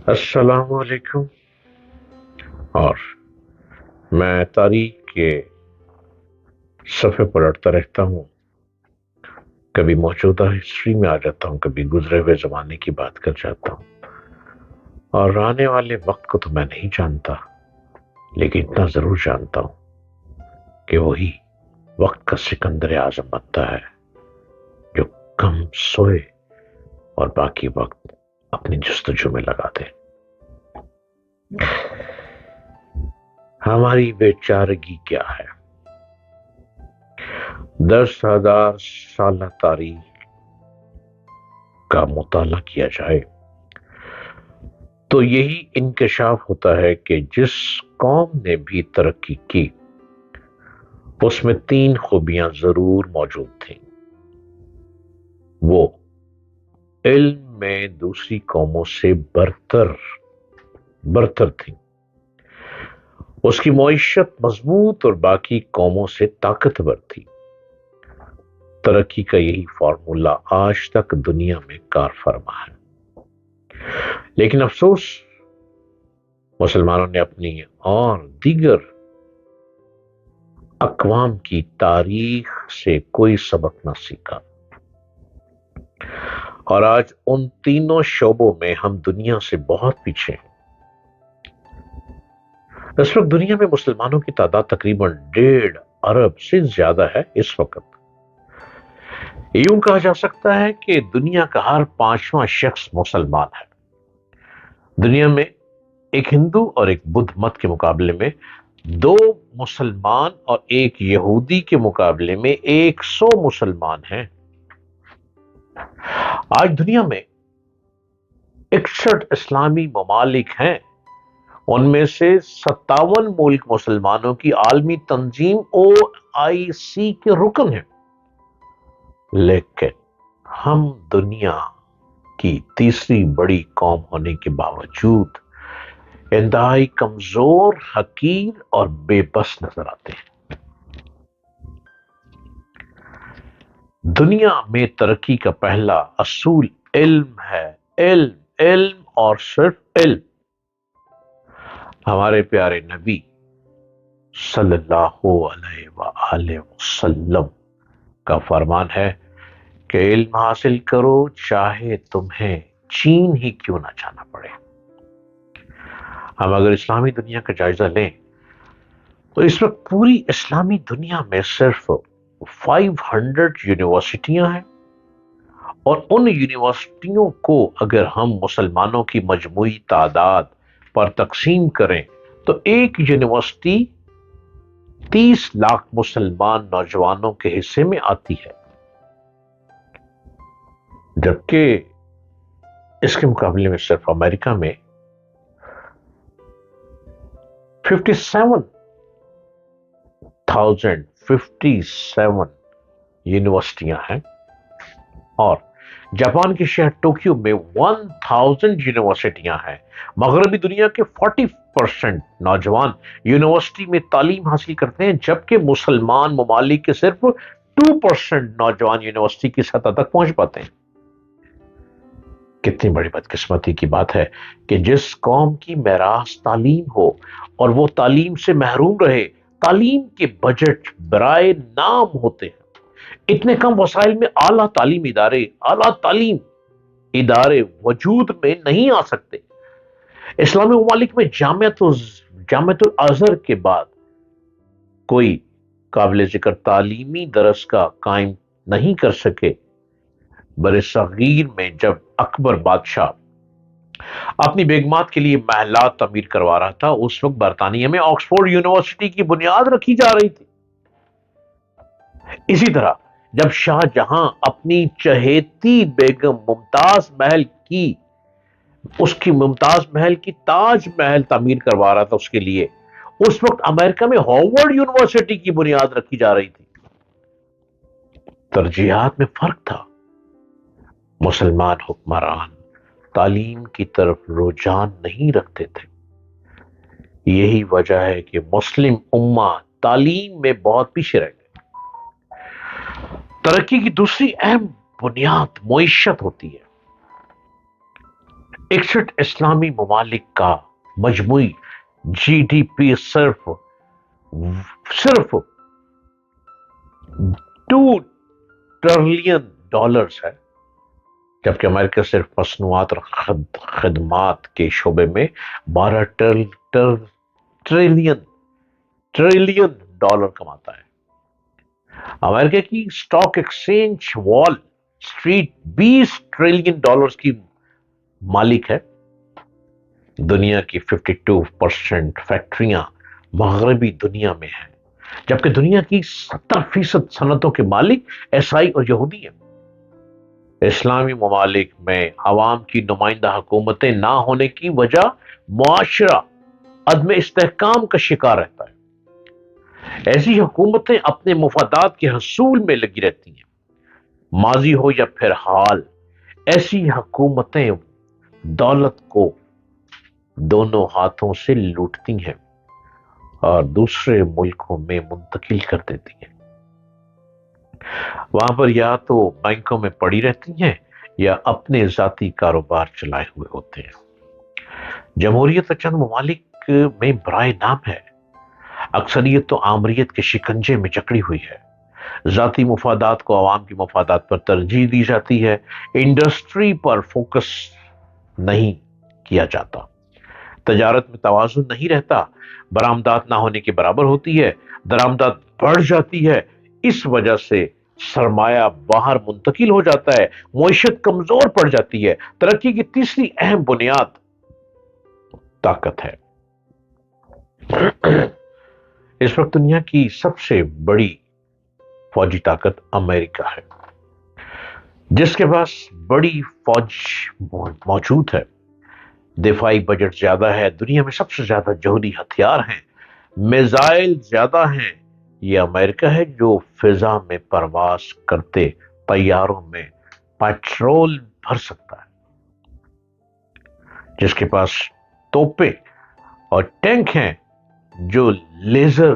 السلام علیکم۔ اور میں تاریخ کے صفحے پلٹتا رہتا ہوں، کبھی موجودہ ہسٹری میں آ جاتا ہوں، کبھی گزرے ہوئے زمانے کی بات کر جاتا ہوں، اور آنے والے وقت کو تو میں نہیں جانتا، لیکن اتنا ضرور جانتا ہوں کہ وہی وقت کا سکندر اعظم بنتا ہے جو کم سوئے اور باقی وقت اپنی جستجو میں لگا دے۔ ہماری بے چارگی کیا ہے؟ 10,000 سالہ تاریخ کا مطالعہ کیا جائے تو یہی انکشاف ہوتا ہے کہ جس قوم نے بھی ترقی کی اس میں 3 خوبیاں ضرور موجود تھیں۔ وہ علم میں دوسری قوموں سے برتر تھیں، اس کی معیشت مضبوط اور باقی قوموں سے طاقتور تھی۔ ترقی کا یہی فارمولا آج تک دنیا میں کار فرما ہے، لیکن افسوس مسلمانوں نے اپنی اور دیگر اقوام کی تاریخ سے کوئی سبق نہ سیکھا، اور آج ان تینوں شعبوں میں ہم دنیا سے بہت پیچھے ہیں۔ اس وقت دنیا میں مسلمانوں کی تعداد تقریباً 1.5 ارب سے زیادہ ہے۔ اس وقت یوں کہا جا سکتا ہے کہ دنیا کا ہر 5واں شخص مسلمان ہے۔ دنیا میں ایک ہندو اور ایک بدھ مت کے مقابلے میں 2 مسلمان اور ایک یہودی کے مقابلے میں 100 مسلمان ہیں۔ آج دنیا میں 61 اسلامی ممالک ہیں، ان میں سے 57 ملک مسلمانوں کی عالمی تنظیم OIC کے رکن ہیں، لیکن ہم دنیا کی تیسری بڑی قوم ہونے کے باوجود انتہائی کمزور، حقیر اور بے بس نظر آتے ہیں۔ دنیا میں ترقی کا پہلا اصول علم ہے، علم اور صرف علم۔ ہمارے پیارے نبی صلی اللہ علیہ وآلہ وسلم کا فرمان ہے کہ علم حاصل کرو چاہے تمہیں چین ہی کیوں نہ جانا پڑے۔ ہم اگر اسلامی دنیا کا جائزہ لیں تو اس وقت پوری اسلامی دنیا میں صرف 500 یونیورسٹیاں ہیں، اور ان یونیورسٹیوں کو اگر ہم مسلمانوں کی مجموعی تعداد پر تقسیم کریں تو ایک یونیورسٹی 30 لاکھ مسلمان نوجوانوں کے حصے میں آتی ہے، جبکہ اس کے مقابلے میں صرف امریکہ میں 57 یونیورسٹیاں ہیں، اور جاپان کے شہر ٹوکیو میں 1000 یونیورسٹیاں ہیں۔ مغربی دنیا کے 40% نوجوان یونیورسٹی میں تعلیم حاصل کرتے ہیں، جبکہ مسلمان ممالک کے صرف 2% نوجوان یونیورسٹی کی سطح تک پہنچ پاتے ہیں۔ کتنی بڑی بدقسمتی کی بات ہے کہ جس قوم کی میراث تعلیم ہو اور وہ تعلیم سے محروم رہے، تعلیم کے بجٹ برائے نام ہوتے ہیں۔ اتنے کم وسائل میں اعلیٰ تعلیم ادارے وجود میں نہیں آ سکتے۔ اسلامی ممالک میں جامعۃ الازہر کے بعد کوئی قابل ذکر تعلیمی درسگاہ قائم نہیں کر سکے۔ بر صغیر میں جب اکبر بادشاہ اپنی بیگمات کے لیے محلات تعمیر کروا رہا تھا، اس وقت برطانیہ میں آکسفورڈ یونیورسٹی کی بنیاد رکھی جا رہی تھی۔ اسی طرح جب شاہ جہاں اپنی چہیتی بیگم ممتاز محل کی تاج محل تعمیر کروا رہا تھا اس کے لیے، اس وقت امریکہ میں ہارورڈ یونیورسٹی کی بنیاد رکھی جا رہی تھی۔ ترجیحات میں فرق تھا۔ مسلمان حکمران تعلیم کی طرف رجحان نہیں رکھتے تھے۔ یہی وجہ ہے کہ مسلم امہ تعلیم میں بہت پیچھے رہ گئے۔ ترقی کی دوسری اہم بنیاد معیشت ہوتی ہے۔ 61 اسلامی ممالک کا مجموعی جی ڈی پی صرف $2 ٹریلین ہے، جبکہ امریکہ صرف مصنوعات اور خدمات کے شعبے میں 12 ٹریلین ڈالر کماتا ہے۔ امریکہ کی stock exchange wall street $20 trillion کی مالک ہے۔ دنیا کی 52% فیکٹریاں مغربی دنیا میں ہیں، جبکہ دنیا کی 70% صنعتوں کے مالک عیسائی اور یہودی ہیں۔ اسلامی ممالک میں عوام کی نمائندہ حکومتیں نہ ہونے کی وجہ معاشرہ عدم استحکام کا شکار رہتا ہے۔ ایسی حکومتیں اپنے مفادات کے حصول میں لگی رہتی ہیں، ماضی ہو یا پھر حال۔ ایسی حکومتیں دولت کو دونوں ہاتھوں سے لوٹتی ہیں اور دوسرے ملکوں میں منتقل کر دیتی ہیں۔ وہاں پر یا تو بینکوں میں پڑی رہتی ہیں یا اپنے ذاتی کاروبار چلائے ہوئے ہوتے ہیں۔ جمہوریت چند ممالک میں برائے نام ہے، اکثریت تو آمریت کے شکنجے میں جکڑی ہوئی ہے۔ ذاتی مفادات کو عوام کی مفادات پر ترجیح دی جاتی ہے، انڈسٹری پر فوکس نہیں کیا جاتا، تجارت میں توازن نہیں رہتا، برآمدات نہ ہونے کے برابر ہوتی ہے، درآمدات بڑھ جاتی ہے، اس وجہ سے سرمایہ باہر منتقل ہو جاتا ہے، معیشت کمزور پڑ جاتی ہے۔ ترقی کی تیسری اہم بنیاد طاقت ہے۔ اس وقت دنیا کی سب سے بڑی فوجی طاقت امریکہ ہے، جس کے پاس بڑی فوج موجود ہے، دفاعی بجٹ زیادہ ہے، دنیا میں سب سے زیادہ جوہری ہتھیار ہیں، میزائل زیادہ ہیں۔ یہ امریکہ ہے جو فضا میں پرواز کرتے طیاروں میں پیٹرول بھر سکتا ہے، جس کے پاس توپیں اور ٹینک ہیں جو لیزر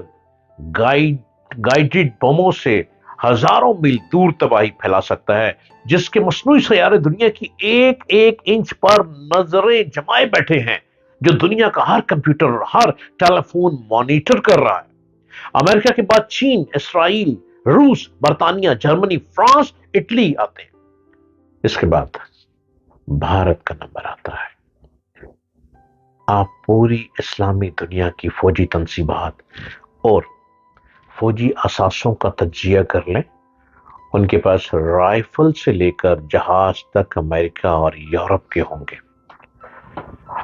گائیڈڈ بموں سے ہزاروں میل دور تباہی پھیلا سکتا ہے، جس کے مصنوعی سیارے دنیا کی ایک ایک انچ پر نظریں جمائے بیٹھے ہیں، جو دنیا کا ہر کمپیوٹر اور ہر ٹیلی فون مانیٹر کر رہا ہے۔ امریکہ کے بعد چین، اسرائیل، روس، برطانیہ، جرمنی، فرانس، اٹلی آتے ہیں۔ اس کے بعد بھارت کا نمبر آتا ہے۔ آپ پوری اسلامی دنیا کی فوجی تنصیبات اور فوجی اثاثوں کا تجزیہ کر لیں، ان کے پاس رائفل سے لے کر جہاز تک امریکہ اور یورپ کے ہوں گے۔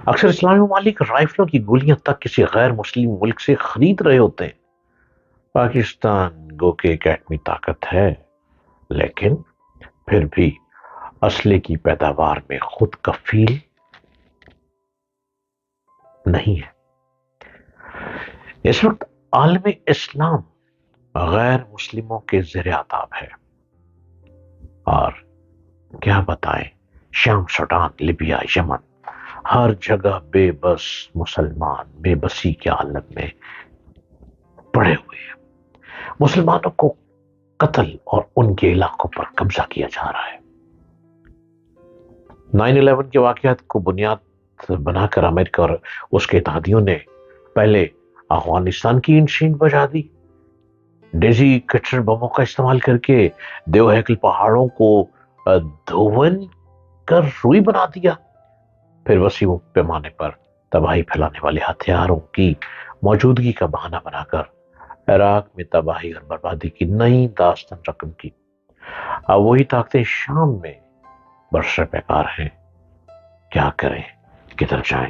اکثر اسلامی ممالک رائفلوں کی گولیاں تک کسی غیر مسلم ملک سے خرید رہے ہوتے ہیں۔ پاکستان گو کہ ایک ایٹمی طاقت ہے، لیکن پھر بھی اسلحے کی پیداوار میں خود کفیل نہیں ہے۔ اس وقت عالم اسلام غیر مسلموں کے زیر عتاب ہے، اور کیا بتائیں، شام، سوڈان، لیبیا، یمن، ہر جگہ بے بس مسلمان بے بسی کے عالم میں پڑے ہوئے ہیں۔ مسلمانوں کو قتل اور ان کے علاقوں پر قبضہ کیا جا رہا ہے۔ 9/11 کے واقعات کو بنیاد بنا کر امریکہ اور اس کے اتحادیوں نے پہلے افغانستان کی انشین بجا دی، ڈیزی کٹر بموں کا استعمال کر کے دیو ہیکل پہاڑوں کو دھون کر روئی بنا دیا، پھر وسیع پیمانے پر تباہی پھیلانے والے ہتھیاروں کی موجودگی کا بہانہ بنا کر عراق میں تباہی اور بربادی کی نئی داستان رقم کی۔ اب وہی طاقتیں شام میں برسر پیکار ہیں۔ کیا کریں، کدھر جائیں؟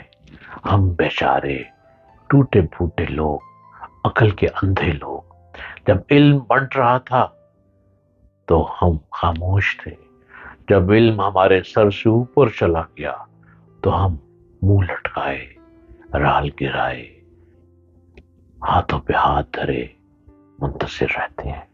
ہم بیچارے ٹوٹے پھوٹے لوگ، عقل کے اندھے لوگ، جب علم بنٹ رہا تھا تو ہم خاموش تھے، جب علم ہمارے سر سے اوپر چلا گیا تو ہم منہ لٹکائے، رال گرائے، ہاتھوں پہ ہاتھ دھرے منتظر رہتے ہیں۔